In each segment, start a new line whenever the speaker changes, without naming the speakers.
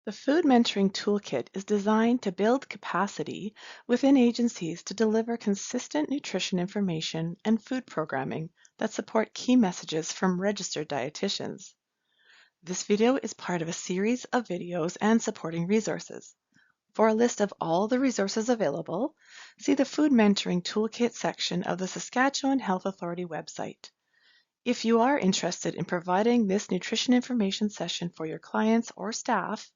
The Food Mentoring Toolkit is designed to build capacity within agencies to deliver consistent nutrition information and food programming that support key messages from registered dietitians. This video is part of a series of videos and supporting resources. For a list of all the resources available, see the Food Mentoring Toolkit section of the Saskatchewan Health Authority website. If you are interested in providing this nutrition information session for your clients or staff,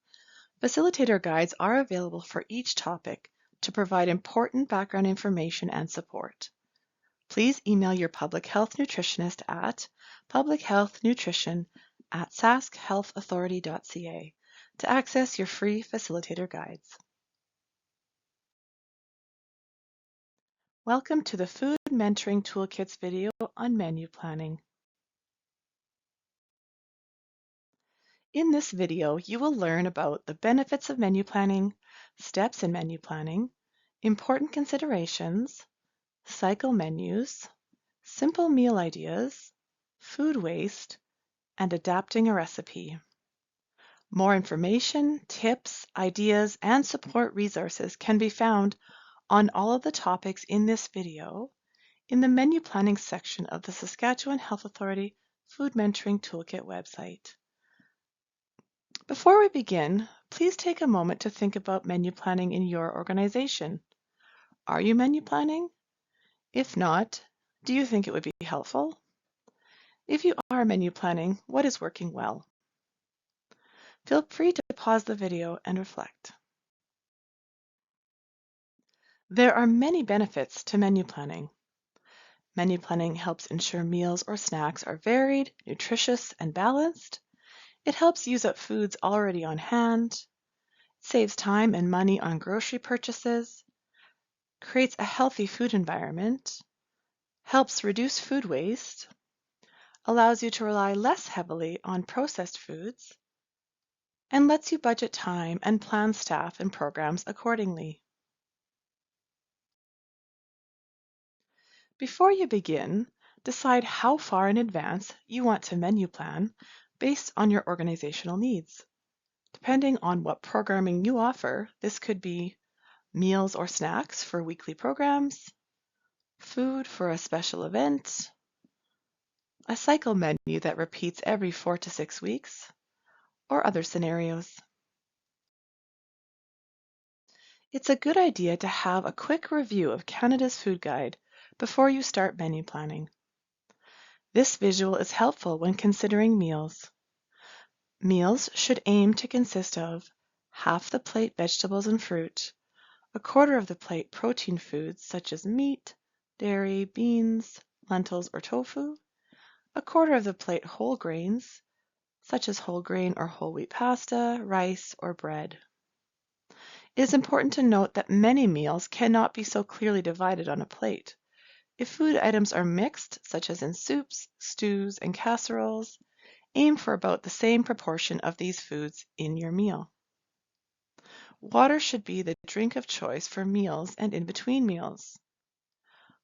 facilitator guides are available for each topic to provide important background information and support. Please email your public health nutritionist at publichealthnutrition@saskhealthauthority.ca to access your free facilitator guides. Welcome to the Food Mentoring Toolkit's video on menu planning. In this video, you will learn about the benefits of menu planning, steps in menu planning, important considerations, cycle menus, simple meal ideas, food waste, and adapting a recipe. More information, tips, ideas, and support resources can be found on all of the topics in this video in the menu planning section of the Saskatchewan Health Authority Food Mentoring Toolkit website. Before we begin, please take a moment to think about menu planning in your organization. Are you menu planning? If not, do you think it would be helpful? If you are menu planning, what is working well? Feel free to pause the video and reflect. There are many benefits to menu planning. Menu planning helps ensure meals or snacks are varied, nutritious, and balanced. It helps use up foods already on hand. It saves time and money on grocery purchases. Creates a healthy food environment. Helps reduce food waste. Allows you to rely less heavily on processed foods. And lets you budget time and plan staff and programs accordingly. Before you begin, decide how far in advance you want to menu plan based on your organizational needs. Depending on what programming you offer, this could be meals or snacks for weekly programs, food for a special event, a cycle menu that repeats every 4 to 6 weeks, or other scenarios. It's a good idea to have a quick review of Canada's Food Guide before you start menu planning. This visual is helpful when considering meals. Meals should aim to consist of half the plate vegetables and fruit, a quarter of the plate protein foods such as meat, dairy, beans, lentils, or tofu, a quarter of the plate whole grains such as whole grain or whole wheat pasta, rice, or bread. It is important to note that many meals cannot be so clearly divided on a plate. If food items are mixed, such as in soups, stews, and casseroles, aim for about the same proportion of these foods in your meal. Water should be the drink of choice for meals and in between meals.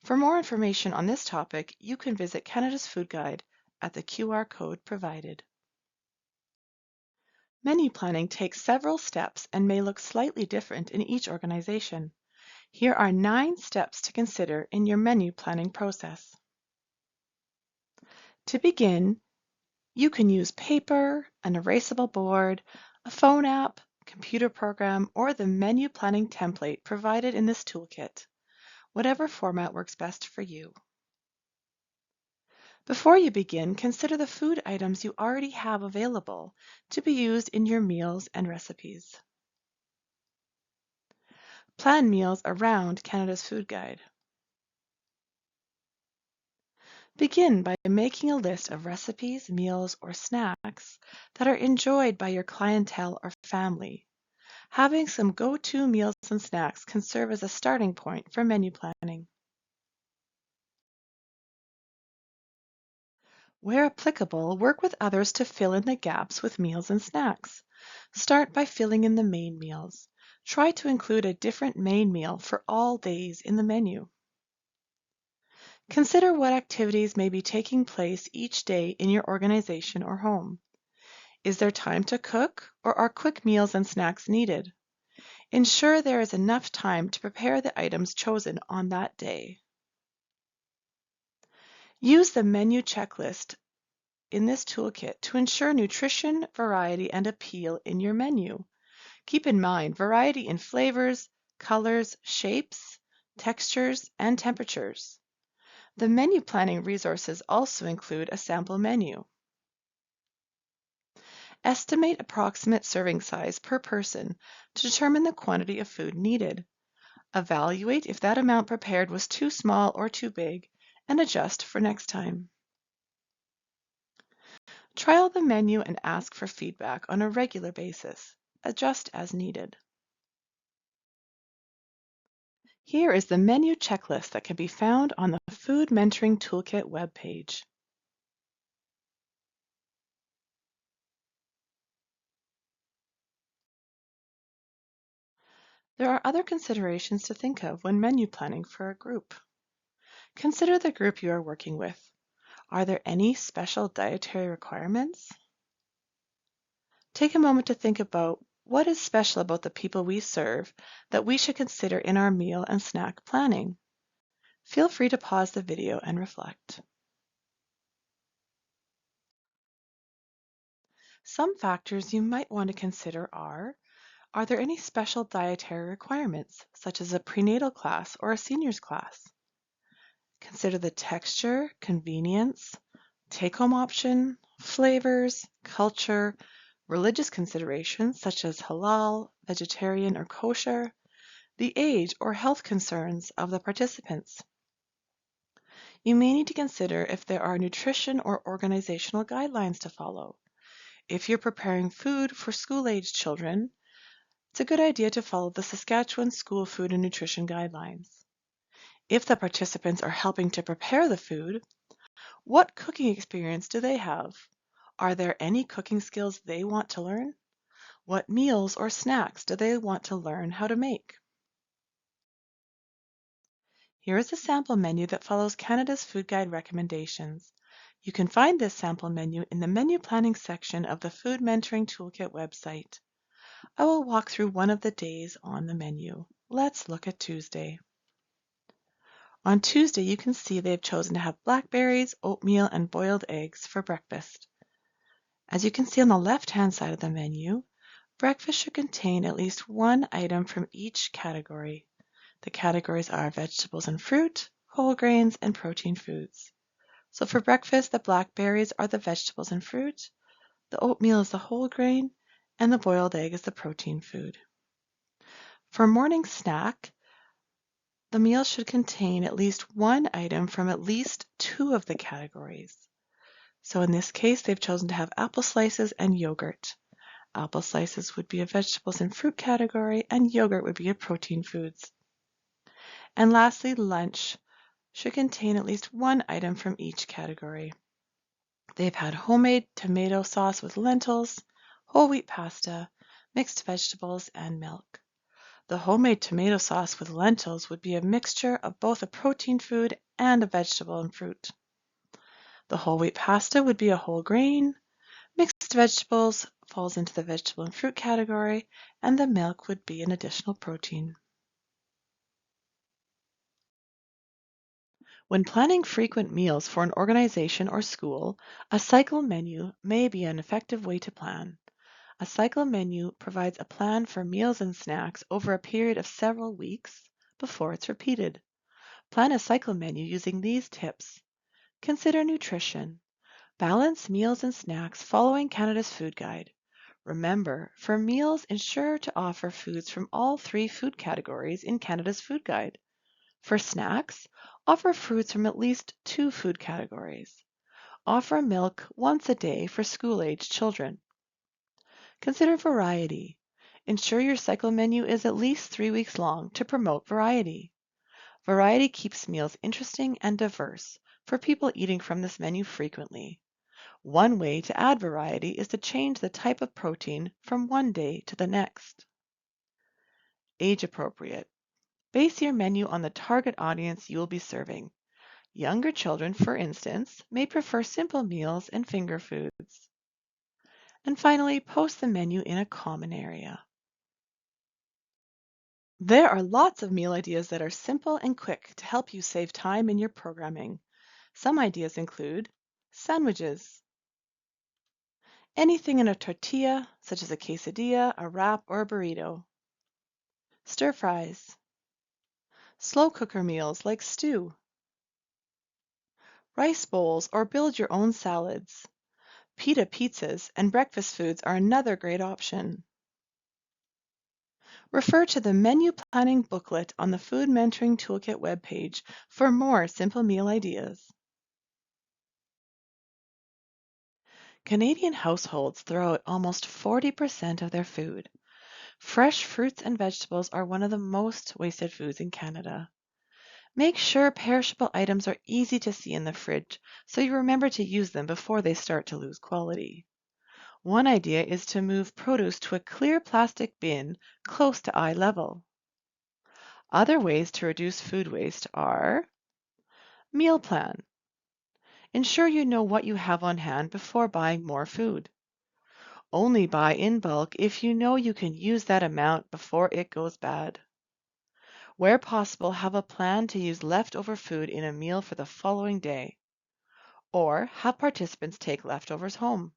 For more information on this topic, you can visit Canada's Food Guide at the QR code provided. Menu planning takes several steps and may look slightly different in each organization. Here are 9 steps to consider in your menu planning process. To begin, you can use paper, an erasable board, a phone app, computer program, or the menu planning template provided in this toolkit, whatever format works best for you. Before you begin, consider the food items you already have available to be used in your meals and recipes. Plan meals around Canada's Food Guide. Begin by making a list of recipes, meals, or snacks that are enjoyed by your clientele or family. Having some go-to meals and snacks can serve as a starting point for menu planning. Where applicable, work with others to fill in the gaps with meals and snacks. Start by filling in the main meals. Try to include a different main meal for all days in the menu. Consider what activities may be taking place each day in your organization or home. Is there time to cook, or are quick meals and snacks needed? Ensure there is enough time to prepare the items chosen on that day. Use the menu checklist in this toolkit to ensure nutrition, variety, and appeal in your menu. Keep in mind variety in flavors, colors, shapes, textures, and temperatures. The menu planning resources also include a sample menu. Estimate approximate serving size per person to determine the quantity of food needed. Evaluate if that amount prepared was too small or too big and adjust for next time. Trial the menu and ask for feedback on a regular basis. Adjust as needed. Here is the menu checklist that can be found on the Food Mentoring Toolkit webpage. There are other considerations to think of when menu planning for a group. Consider the group you are working with. Are there any special dietary requirements? Take a moment to think about what is special about the people we serve that we should consider in our meal and snack planning. Feel free to pause the video and reflect. Some factors you might want to consider are there any special dietary requirements, such as a prenatal class or a seniors class? Consider the texture, convenience, take-home option, flavors, culture, religious considerations such as halal, vegetarian, or kosher, the age or health concerns of the participants. You may need to consider if there are nutrition or organizational guidelines to follow. If you're preparing food for school-aged children, it's a good idea to follow the Saskatchewan School Food and Nutrition Guidelines. If the participants are helping to prepare the food, what cooking experience do they have? Are there any cooking skills they want to learn? What meals or snacks do they want to learn how to make? Here is a sample menu that follows Canada's Food Guide recommendations. You can find this sample menu in the menu planning section of the Food Mentoring Toolkit website. I will walk through one of the days on the menu. Let's look at Tuesday. On Tuesday, you can see they've chosen to have blackberries, oatmeal, and boiled eggs for breakfast. As you can see on the left-hand side of the menu, breakfast should contain at least one item from each category. The categories are vegetables and fruit, whole grains, and protein foods. So for breakfast, the blackberries are the vegetables and fruit, the oatmeal is the whole grain, and the boiled egg is the protein food. For morning snack, the meal should contain at least one item from at least two of the categories. So in this case, they've chosen to have apple slices and yogurt. Apple slices would be a vegetables and fruit category, and yogurt would be a protein foods. And lastly, lunch should contain at least one item from each category. They've had homemade tomato sauce with lentils, whole wheat pasta, mixed vegetables, and milk. The homemade tomato sauce with lentils would be a mixture of both a protein food and a vegetable and fruit. The whole wheat pasta would be a whole grain, mixed vegetables falls into the vegetable and fruit category, and the milk would be an additional protein. When planning frequent meals for an organization or school, a cycle menu may be an effective way to plan. A cycle menu provides a plan for meals and snacks over a period of several weeks before it's repeated. Plan a cycle menu using these tips. Consider nutrition. Balance meals and snacks following Canada's Food Guide. Remember, for meals, ensure to offer foods from all three food categories in Canada's Food Guide. For snacks, offer fruits from at least two food categories. Offer milk once a day for school-aged children. Consider variety. Ensure your cycle menu is at least 3 weeks long to promote variety. Variety keeps meals interesting and diverse for people eating from this menu frequently. One way to add variety is to change the type of protein from one day to the next. Age appropriate. Base your menu on the target audience you will be serving. Younger children, for instance, may prefer simple meals and finger foods. And finally, post the menu in a common area. There are lots of meal ideas that are simple and quick to help you save time in your programming. Some ideas include sandwiches, anything in a tortilla, such as a quesadilla, a wrap, or a burrito, stir fries, slow cooker meals like stew, rice bowls, or build your own salads. Pita pizzas and breakfast foods are another great option. Refer to the menu planning booklet on the Food Mentoring Toolkit webpage for more simple meal ideas. Canadian households throw out almost 40% of their food. Fresh fruits and vegetables are one of the most wasted foods in Canada. Make sure perishable items are easy to see in the fridge so you remember to use them before they start to lose quality. One idea is to move produce to a clear plastic bin close to eye level. Other ways to reduce food waste are meal plan. Ensure you know what you have on hand before buying more food. Only buy in bulk if you know you can use that amount before it goes bad. Where possible, have a plan to use leftover food in a meal for the following day, or have participants take leftovers home.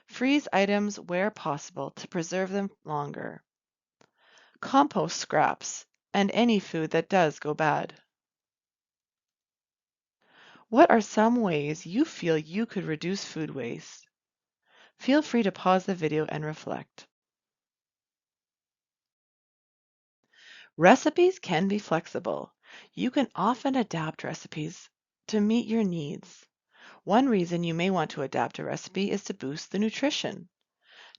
Freeze items where possible to preserve them longer. Compost scraps and any food that does go bad. What are some ways you feel you could reduce food waste? Feel free to pause the video and reflect. Recipes can be flexible. You can often adapt recipes to meet your needs. One reason you may want to adapt a recipe is to boost the nutrition.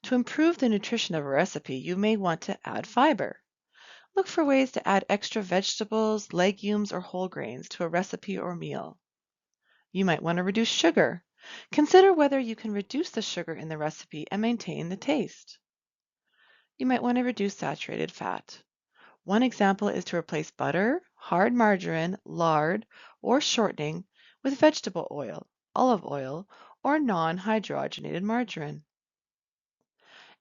To improve the nutrition of a recipe, you may want to add fiber. Look for ways to add extra vegetables, legumes, or whole grains to a recipe or meal. You might want to reduce sugar. Consider whether you can reduce the sugar in the recipe and maintain the taste. You might want to reduce saturated fat. One example is to replace butter, hard margarine, lard, or shortening with vegetable oil, olive oil, or non-hydrogenated margarine.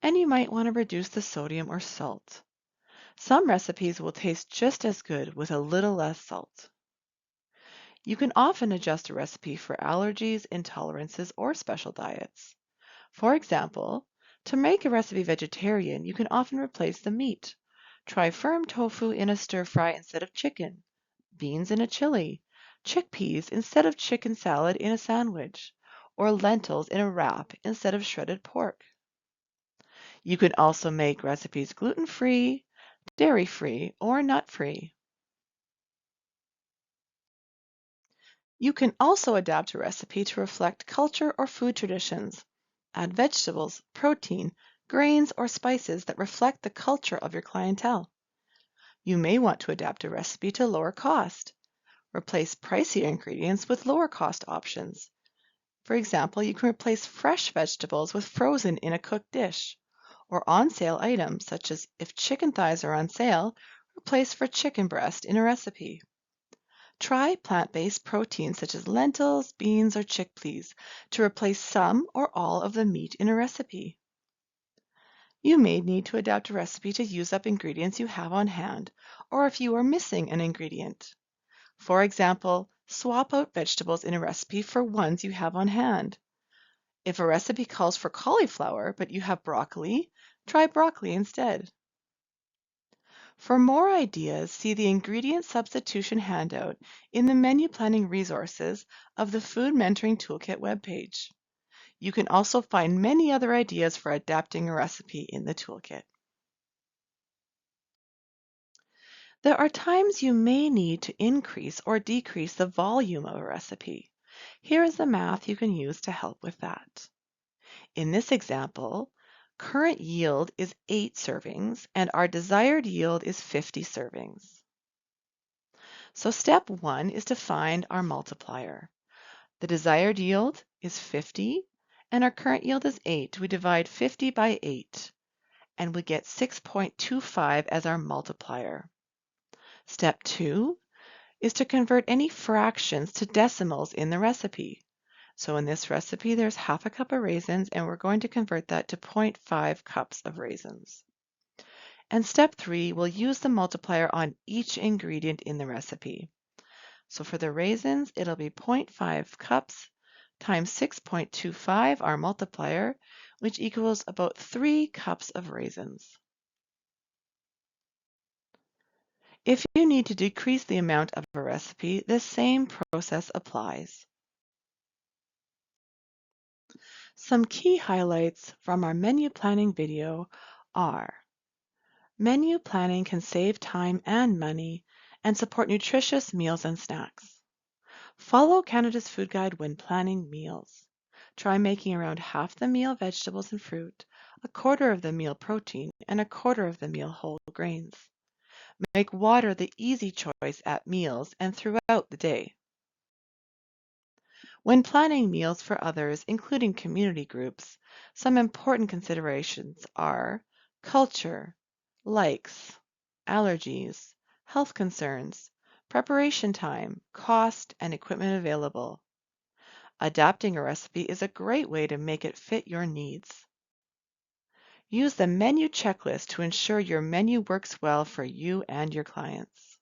And you might want to reduce the sodium or salt. Some recipes will taste just as good with a little less salt. You can often adjust a recipe for allergies, intolerances, or special diets. For example, to make a recipe vegetarian, you can often replace the meat. Try firm tofu in a stir fry instead of chicken, beans in a chili, chickpeas instead of chicken salad in a sandwich, or lentils in a wrap instead of shredded pork. You can also make recipes gluten-free, dairy-free, or nut-free. You can also adapt a recipe to reflect culture or food traditions. Add vegetables, protein, grains, or spices that reflect the culture of your clientele. You may want to adapt a recipe to lower cost. Replace pricier ingredients with lower cost options. For example, you can replace fresh vegetables with frozen in a cooked dish, or on sale items such as if chicken thighs are on sale, replace for chicken breast in a recipe. Try plant-based proteins such as lentils, beans, or chickpeas to replace some or all of the meat in a recipe. You may need to adapt a recipe to use up ingredients you have on hand, or if you are missing an ingredient. For example, swap out vegetables in a recipe for ones you have on hand. If a recipe calls for cauliflower but you have broccoli, try broccoli instead. For more ideas, see the ingredient substitution handout in the menu planning resources of the Food Mentoring Toolkit webpage. You can also find many other ideas for adapting a recipe in the toolkit. There are times you may need to increase or decrease the volume of a recipe. Here is the math you can use to help with that. In this example, current yield is 8 servings and our desired yield is 50 servings. So step 1 is to find our multiplier. The desired yield is 50 and our current yield is 8. We divide 50 by 8 and we get 6.25 as our multiplier. Step 2 is to convert any fractions to decimals in the recipe. So in this recipe, there's half a cup of raisins, and we're going to convert that to 0.5 cups of raisins. And step 3, we'll use the multiplier on each ingredient in the recipe. So for the raisins, it'll be 0.5 cups times 6.25, our multiplier, which equals about 3 cups of raisins. If you need to decrease the amount of a recipe, the same process applies. Some key highlights from our menu planning video are: menu planning can save time and money and support nutritious meals and snacks. Follow Canada's Food Guide when planning meals. Try making around half the meal vegetables and fruit, a quarter of the meal protein, and a quarter of the meal whole grains. Make water the easy choice at meals and throughout the day. When planning meals for others, including community groups, some important considerations are culture, likes, allergies, health concerns, preparation time, cost, and equipment available. Adapting a recipe is a great way to make it fit your needs. Use the menu checklist to ensure your menu works well for you and your clients.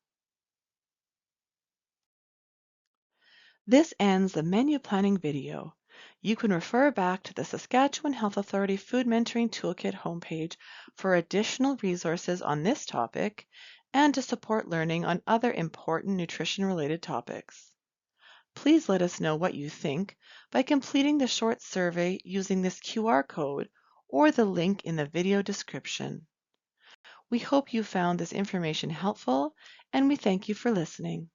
This ends the menu planning video. You can refer back to the Saskatchewan Health Authority Food Mentoring Toolkit homepage for additional resources on this topic and to support learning on other important nutrition-related topics. Please let us know what you think by completing the short survey using this QR code or the link in the video description. We hope you found this information helpful, and we thank you for listening.